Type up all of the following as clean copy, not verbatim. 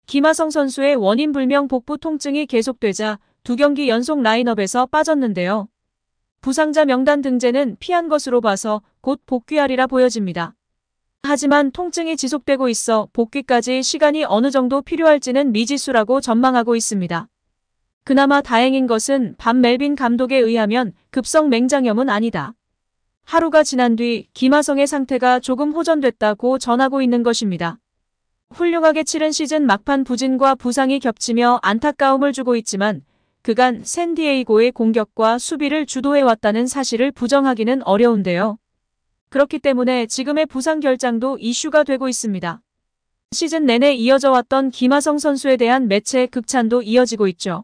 김하성 선수의 원인불명 복부 통증이 계속되자 2경기 연속 라인업에서 빠졌는데요. 부상자 명단 등재는 피한 것으로 봐서 곧 복귀하리라 보여집니다. 하지만 통증이 지속되고 있어 복귀까지 시간이 어느 정도 필요할지는 미지수라고 전망하고 있습니다. 그나마 다행인 것은 반 멜빈 감독에 의하면 급성 맹장염은 아니다. 하루가 지난 뒤 김하성의 상태가 조금 호전됐다고 전하고 있는 것입니다. 훌륭하게 치른 시즌 막판 부진과 부상이 겹치며 안타까움을 주고 있지만 그간 샌디에이고의 공격과 수비를 주도해왔다는 사실을 부정하기는 어려운데요. 그렇기 때문에 지금의 부상 결장도 이슈가 되고 있습니다. 시즌 내내 이어져 왔던 김하성 선수에 대한 매체의 극찬도 이어지고 있죠.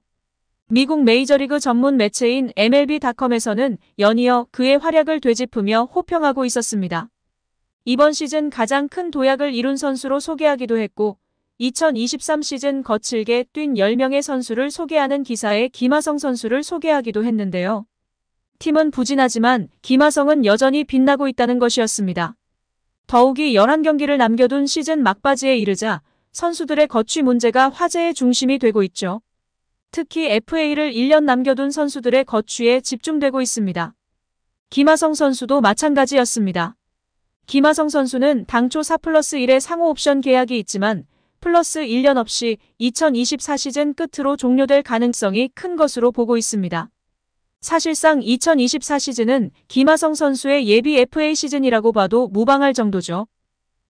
미국 메이저리그 전문 매체인 MLB.com에서는 연이어 그의 활약을 되짚으며 호평하고 있었습니다. 이번 시즌 가장 큰 도약을 이룬 선수로 소개하기도 했고 2023 시즌 거칠게 뛴 10명의 선수를 소개하는 기사에 김하성 선수를 소개하기도 했는데요. 팀은 부진하지만 김하성은 여전히 빛나고 있다는 것이었습니다. 더욱이 11경기를 남겨둔 시즌 막바지에 이르자 선수들의 거취 문제가 화제의 중심이 되고 있죠. 특히 FA를 1년 남겨둔 선수들의 거취에 집중되고 있습니다. 김하성 선수도 마찬가지였습니다. 김하성 선수는 당초 4+1의 상호 옵션 계약이 있지만 플러스 1년 없이 2024 시즌 끝으로 종료될 가능성이 큰 것으로 보고 있습니다. 사실상 2024 시즌은 김하성 선수의 예비 FA 시즌이라고 봐도 무방할 정도죠.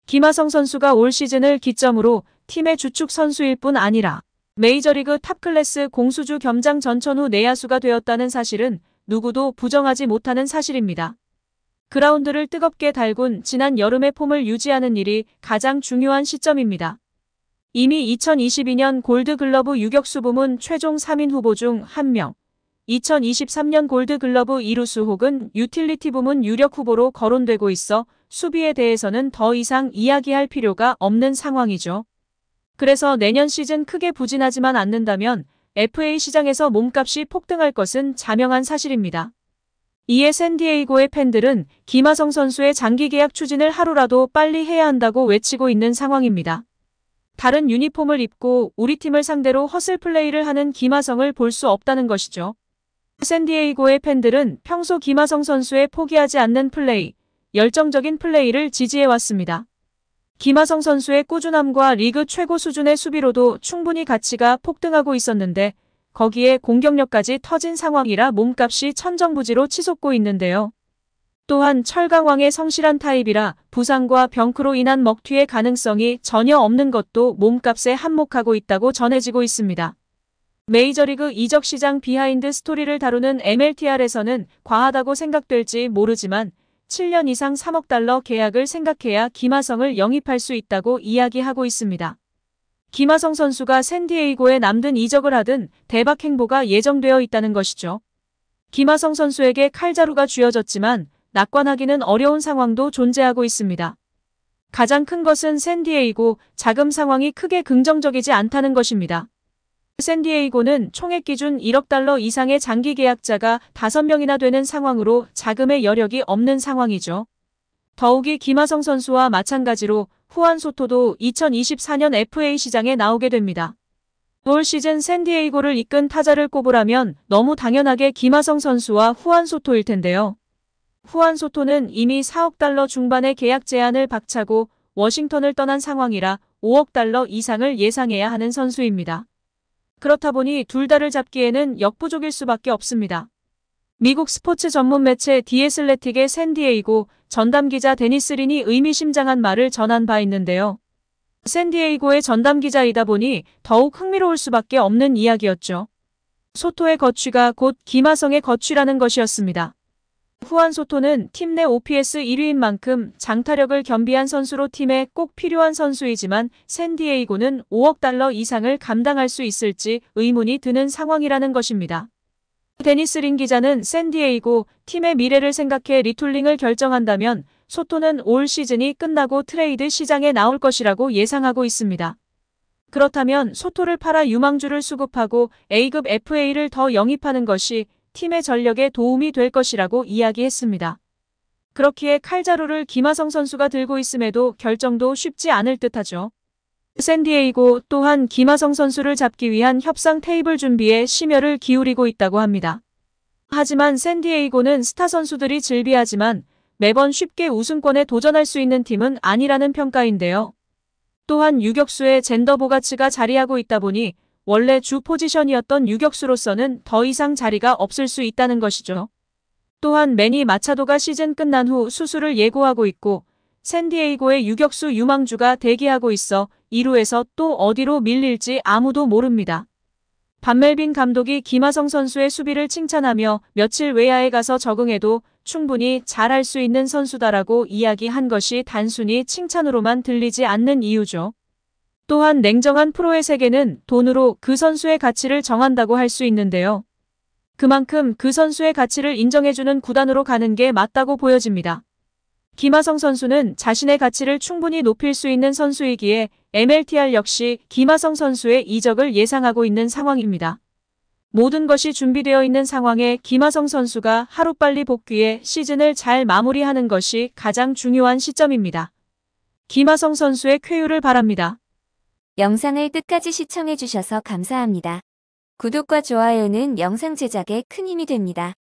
김하성 선수가 올 시즌을 기점으로 팀의 주축 선수일 뿐 아니라 메이저리그 탑클래스 공수주 겸장 전천후 내야수가 되었다는 사실은 누구도 부정하지 못하는 사실입니다. 그라운드를 뜨겁게 달군 지난 여름의 폼을 유지하는 일이 가장 중요한 시점입니다. 이미 2022년 골드글러브 유격수 부문 최종 3인 후보 중 1명, 2023년 골드글러브 이루수 혹은 유틸리티 부문 유력 후보로 거론되고 있어 수비에 대해서는 더 이상 이야기할 필요가 없는 상황이죠. 그래서 내년 시즌 크게 부진하지만 않는다면 FA 시장에서 몸값이 폭등할 것은 자명한 사실입니다. 이에 샌디에이고의 팬들은 김하성 선수의 장기 계약 추진을 하루라도 빨리 해야 한다고 외치고 있는 상황입니다. 다른 유니폼을 입고 우리 팀을 상대로 허슬 플레이를 하는 김하성을 볼 수 없다는 것이죠. 샌디에이고의 팬들은 평소 김하성 선수의 포기하지 않는 플레이, 열정적인 플레이를 지지해왔습니다. 김하성 선수의 꾸준함과 리그 최고 수준의 수비로도 충분히 가치가 폭등하고 있었는데 거기에 공격력까지 터진 상황이라 몸값이 천정부지로 치솟고 있는데요. 또한 철강왕의 성실한 타입이라 부상과 병크로 인한 먹튀의 가능성이 전혀 없는 것도 몸값에 한몫하고 있다고 전해지고 있습니다. 메이저리그 이적 시장 비하인드 스토리를 다루는 MLTR에서는 과하다고 생각될지 모르지만 7년 이상 3억 달러 계약을 생각해야 김하성을 영입할 수 있다고 이야기하고 있습니다. 김하성 선수가 샌디에이고에 남든 이적을 하든 대박 행보가 예정되어 있다는 것이죠. 김하성 선수에게 칼자루가 쥐어졌지만 낙관하기는 어려운 상황도 존재하고 있습니다. 가장 큰 것은 샌디에이고 자금 상황이 크게 긍정적이지 않다는 것입니다. 샌디에이고는 총액 기준 1억 달러 이상의 장기 계약자가 5명이나 되는 상황으로 자금의 여력이 없는 상황이죠. 더욱이 김하성 선수와 마찬가지로 후안 소토도 2024년 FA 시장에 나오게 됩니다. 올 시즌 샌디에이고를 이끈 타자를 꼽으라면 너무 당연하게 김하성 선수와 후안 소토일 텐데요. 후안 소토는 이미 4억 달러 중반의 계약 제한을 박차고 워싱턴을 떠난 상황이라 5억 달러 이상을 예상해야 하는 선수입니다. 그렇다 보니 둘 다를 잡기에는 역부족일 수밖에 없습니다. 미국 스포츠 전문 매체 디애슬레틱의 샌디에이고 전담 기자 데니스 린이 의미심장한 말을 전한 바 있는데요. 샌디에이고의 전담 기자이다 보니 더욱 흥미로울 수밖에 없는 이야기였죠. 소토의 거취가 곧 김하성의 거취라는 것이었습니다. 후안 소토는 팀 내 OPS 1위인 만큼 장타력을 겸비한 선수로 팀에 꼭 필요한 선수이지만 샌디에이고는 5억 달러 이상을 감당할 수 있을지 의문이 드는 상황이라는 것입니다. 데니스 린 기자는 샌디에이고 팀의 미래를 생각해 리툴링을 결정한다면 소토는 올 시즌이 끝나고 트레이드 시장에 나올 것이라고 예상하고 있습니다. 그렇다면 소토를 팔아 유망주를 수급하고 A급 FA를 더 영입하는 것이 팀의 전력에 도움이 될 것이라고 이야기했습니다. 그렇기에 칼자루를 김하성 선수가 들고 있음에도 결정도 쉽지 않을 듯하죠. 샌디에이고 또한 김하성 선수를 잡기 위한 협상 테이블 준비에 심혈을 기울이고 있다고 합니다. 하지만 샌디에이고는 스타 선수들이 즐비하지만 매번 쉽게 우승권에 도전할 수 있는 팀은 아니라는 평가인데요. 또한 유격수의 젠더 보가츠가 자리하고 있다 보니 원래 주 포지션이었던 유격수로서는 더 이상 자리가 없을 수 있다는 것이죠. 또한 매니 마차도가 시즌 끝난 후 수술을 예고하고 있고 샌디에이고의 유격수 유망주가 대기하고 있어 2루에서 또 어디로 밀릴지 아무도 모릅니다. 반멜빈 감독이 김하성 선수의 수비를 칭찬하며 며칠 외야에 가서 적응해도 충분히 잘할 수 있는 선수다라고 이야기한 것이 단순히 칭찬으로만 들리지 않는 이유죠. 또한 냉정한 프로의 세계는 돈으로 그 선수의 가치를 정한다고 할 수 있는데요. 그만큼 그 선수의 가치를 인정해주는 구단으로 가는 게 맞다고 보여집니다. 김하성 선수는 자신의 가치를 충분히 높일 수 있는 선수이기에 MLTR 역시 김하성 선수의 이적을 예상하고 있는 상황입니다. 모든 것이 준비되어 있는 상황에 김하성 선수가 하루빨리 복귀해 시즌을 잘 마무리하는 것이 가장 중요한 시점입니다. 김하성 선수의 쾌유를 바랍니다. 영상을 끝까지 시청해주셔서 감사합니다. 구독과 좋아요는 영상 제작에 큰 힘이 됩니다.